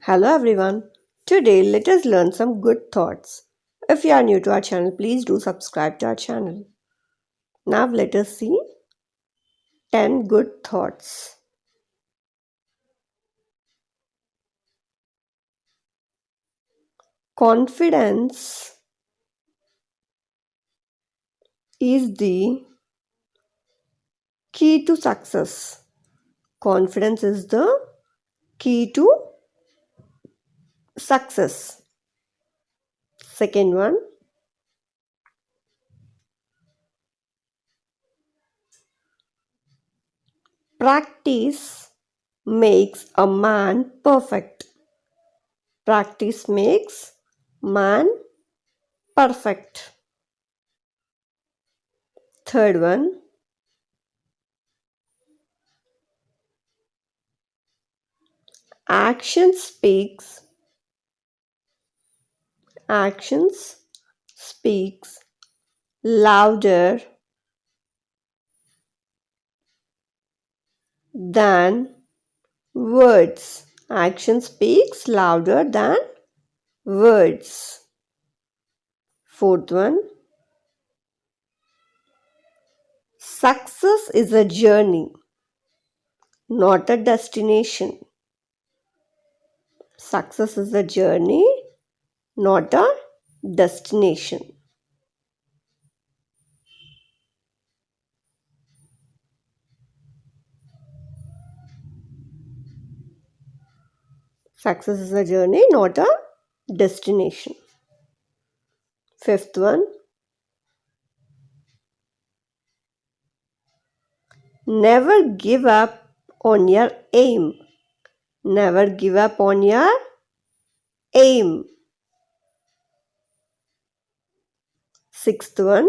Hello everyone. Today let us learn some good thoughts. If you are new to our channel, please do subscribe to our channel. Now let us see 10 good thoughts. Confidence is the key to success. Confidence is the key to success. Second one, practice makes a man perfect. Practice makes man perfect. Third one, action speaks louder than words. Action speaks louder than words. Fourth one, success is a journey, not a destination. Success is a journey, not a destination. Success is a journey, not a destination. Fifth one, never give up on your aim. Never give up on your aim. Sixth one,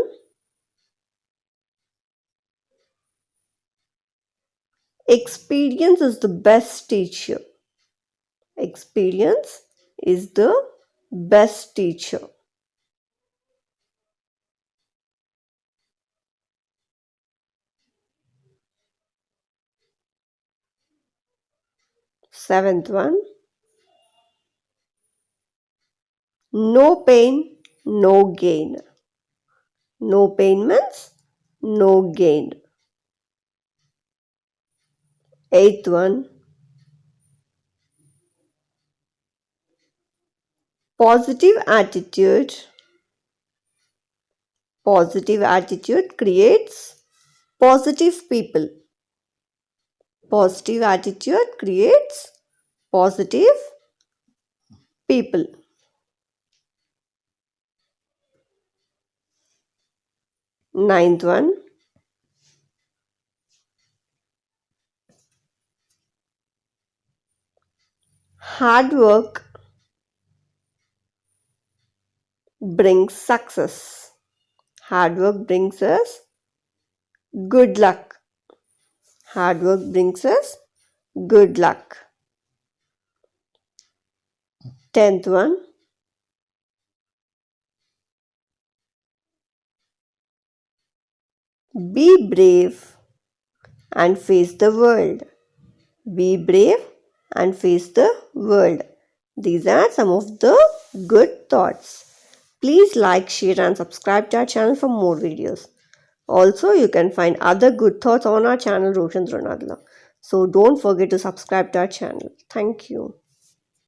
experience is the best teacher. Experience is the best teacher. Seventh one, no pain, no gain. No pain means no gain. Eighth one, positive attitude. Positive attitude creates positive people. Positive attitude creates positive people. Ninth one, hard work brings success. Hard work brings us good luck. Hard work brings us good luck. 10th one, be brave and face the world. Be brave and face the world. These are some of the good thoughts. Please like, share and subscribe to our channel for more videos. Also, you can find other good thoughts on our channel Roshan Dronadla. So don't forget to subscribe to our channel. Thank you.